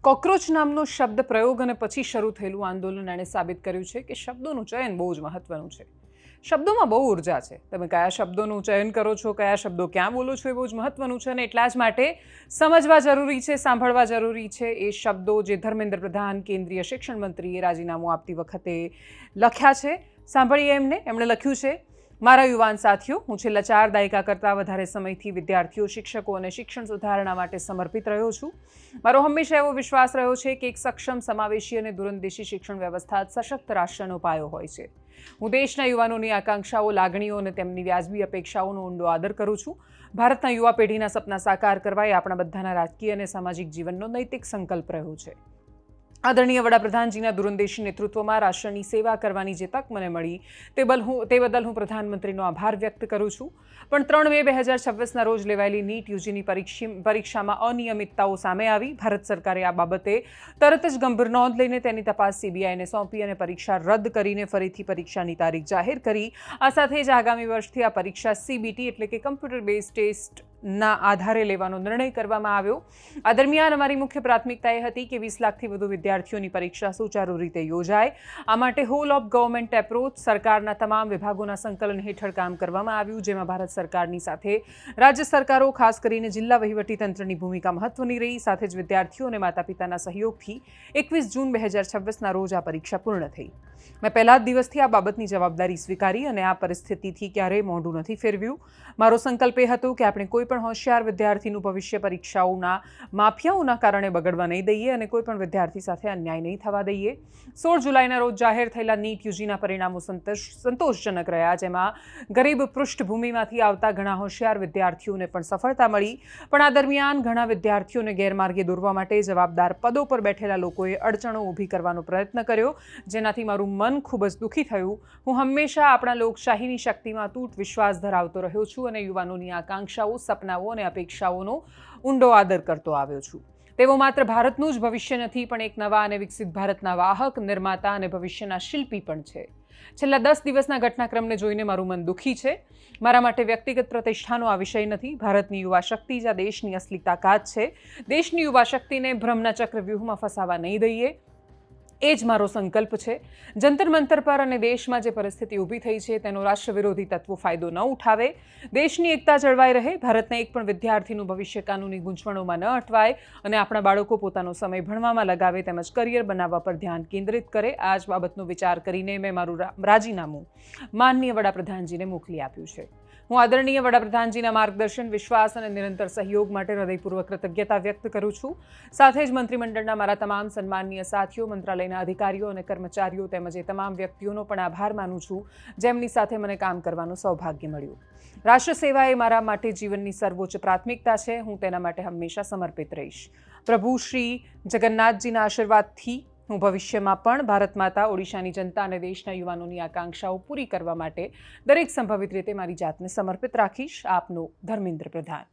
Cockroach નામનો શબ્દ પ્રયોગ અને પછી શરૂ થયેલું આંદોલન એણે સાબિત કર્યું છે કે શબ્દોનું ચયન બહુ જ મહત્વનું છે. શબ્દોમાં બહુ ઉર્જા છે. તમે કયા શબ્દોનું ચયન કરો છો, કયા શબ્દો ક્યાં બોલો છો, એ બહુ જ મહત્વનું છે. અને એટલા જ માટે સમજવા જરૂરી છે, સાંભળવા જરૂરી છે એ શબ્દો જે ધર્મેન્દ્ર પ્રધાન, કેન્દ્રીય શિક્ષણ મંત્રીએ રાજીનામું આપતી વખતે લખ્યા છે. સાંભળીએ એમણે લખ્યું છે, મારા યુવાન સાથીઓ, હું છેલ્લા 4 દાયકા કરતાં વધારે સમયથી વિદ્યાર્થીઓ, શિક્ષકો અને શિક્ષણ સુધારણા માટે સમર્પિત રહ્યો છું. મારો હંમેશા એવો વિશ્વાસ રહ્યો છે કે એક સક્ષમ, સમાવેશી અને દૂરંદેશી શિક્ષણ વ્યવસ્થા સશક્ત રાષ્ટ્રનો પાયો હોય છે. હું દેશના યુવાનોની આકાંક્ષાઓ, લાગણીઓ અને તેમની વ્યાજબી અપેક્ષાઓનો ઊંડો આદર કરું છું. ભારતના યુવા પેઢીના સપના સાકાર કરવા એ આપણા બધાના રાજકીય અને સામાજિક જીવનનો નૈતિક સંકલ્પ રહ્યો છે. આદરણીય વડાપ્રધાનજીના દૂરંદેશી નેતૃત્વમાં રાષ્ટ્રની સેવા કરવાની જે તક મને મળી તે બદલ હું પ્રધાનમંત્રીનો આભાર વ્યક્ત કરું છું. પણ 3 મે 2026ના રોજ લેવાયેલી નીટ યુજીની પરીક્ષામાં અનિયમિતતાઓ સામે આવી. ભારત સરકારે આ બાબતે તરત જ ગંભીર નોંધ લઈને તેની તપાસ સીબીઆઈને સોંપી અને પરીક્ષા રદ કરીને ફરીથી પરીક્ષાની તારીખ જાહેર કરી. આ સાથે જ આગામી વર્ષથી આ પરીક્ષા સીબીટી એટલે કે કમ્પ્યુટર બેઝ ટેસ્ટ ના આધારે લેવાનો નિર્ણય કરવામાં આવ્યો. આ દરમિયાન અમારી મુખ્ય પ્રાથમિકતા એ હતી કે 20 લાખથી વધુ વિદ્યાર્થીઓની પરીક્ષા સુચારુ રીતે યોજાય. આ માટે હોલ ઓફ ગવર્મેન્ટ એપ્રોચ સરકારના તમામ વિભાગોના સંકલન હેઠળ કામ કરવામાં આવ્યું, જેમાં ભારત સરકારની સાથે રાજ્ય સરકારો, ખાસ કરીને જિલ્લા વહીવટીતંત્રની ભૂમિકા મહત્વની રહી. સાથે જ વિદ્યાર્થીઓ અને માતા પિતાના સહયોગથી 21 જૂન 2026ના રોજ આ પરીક્ષા પૂર્ણ થઈ. મેં પહેલા જ દિવસથી આ બાબતની જવાબદારી સ્વીકારી અને આ પરિસ્થિતિથી ક્યારેય મોઢું નથી ફેરવ્યું. મારો સંકલ્પ એ હતો કે આપણે કોઈ પણ હોશિયાર વિદ્યાર્થીનું ભવિષ્ય પરીક્ષાઓના માફિયાઓના કારણે બગડવા નહીં દઈએ અને કોઈ પણ વિદ્યાર્થી સાથે અન્યાય નહીં થવા દઈએ. 16 જુલાઈના રોજ જાહેર થયેલા નીટ યુજીના પરિણામો સંતોષજનક રહ્યા, જેમાં ગરીબ પૃષ્ઠભૂમિમાંથી આવતા ઘણા હોશિયાર વિદ્યાર્થીઓને પણ સફળતા મળી. પણ આ દરમિયાન ઘણા વિદ્યાર્થીઓને ગેરમાર્ગે દોરવા માટે જવાબદાર પદો પર બેઠેલા લોકોએ અડચણો ઊભી કરવાનો પ્રયત્ન કર્યો, જેનાથી મારું મન ખૂબ જ દુઃખી થયું. હું હંમેશા આપણા લોકશાહીની શક્તિમાં અતૂટ વિશ્વાસ ધરાવતો રહ્યો છું અને યુવાનોની આકાંક્ષાઓ, સપનાઓ અને અપેક્ષાઓનો ઊંડો આદર કરતો આવ્યો છું. તેઓ માત્ર ભારતનું જ ભવિષ્ય નથી, પણ એક નવા અને વિકસિત ભારતના વાહક, નિર્માતા અને ભવિષ્યના શિલ્પી પણ છે. છેલ્લા 10 દિવસના ઘટનાક્રમને જોઈને મારું મન દુઃખી છે. મારા માટે વ્યક્તિગત પ્રતિષ્ઠાનો આ વિષય નથી. ભારતની યુવા શક્તિ જ આ દેશની અસલી તાકાત છે. દેશની યુવા શક્તિને ભ્રમના ચક્રવ્યૂહમાં ફસાવા નહીં દઈએ, એ જ મારો સંકલ્પ છે. જંતર મંતર પર અને દેશમાં જે પરિસ્થિતિ ઊભી થઈ છે તેનો રાષ્ટ્ર વિરોધી તત્વો ફાયદો ન ઉઠાવે. દેશની એકતા જળવાઈ રહે, ભારતના એક પણ વિદ્યાર્થીનું ભવિષ્ય કાનૂની ગૂંચવણોમાં ન અટવાય અને આપણા બાળકો પોતાનો સમય ભણવામાં લગાવે તેમજ કરિયર બનાવવા પર ધ્યાન કેન્દ્રિત કરે. આ જ બાબતનો વિચાર કરીને મેં મારું રાજીનામું માનનીય વડાપ્રધાનજીને મોકલી આપ્યું છે. હું આદરણીય વડાપ્રધાનજીના માર્ગદર્શન, વિશ્વાસ અને નિરંતર સહયોગ માટે હૃદયપૂર્વક કૃતજ્ઞતા વ્યક્ત કરું છું. સાથે જ મંત્રીમંડળના મારા તમામ સન્માનનીય સાથીઓ, મંત્રાલયના અધિકારીઓ અને કર્મચારીઓ તેમજ એ તમામ વ્યક્તિઓનો પણ આભાર માનું છું જેમની સાથે મને કામ કરવાનું સૌભાગ્ય મળ્યું. રાષ્ટ્ર સેવા એ મારા માટે જીવનની સર્વોચ્ચ પ્રાથમિકતા છે. હું તેના માટે હંમેશા સમર્પિત રહીશ. પ્રભુ શ્રી જગન્નાથજીના આશીર્વાદથી હું ભવિષ્યમાં પણ ભારત માતા, ઓડિશાની જનતા અને દેશના યુવાનોની આકાંક્ષાઓ પૂરી કરવા માટે દરેક સંભવિત રીતે મારી જાતને સમર્પિત રાખીશ. આપનો ધર્મેન્દ્ર પ્રધાન.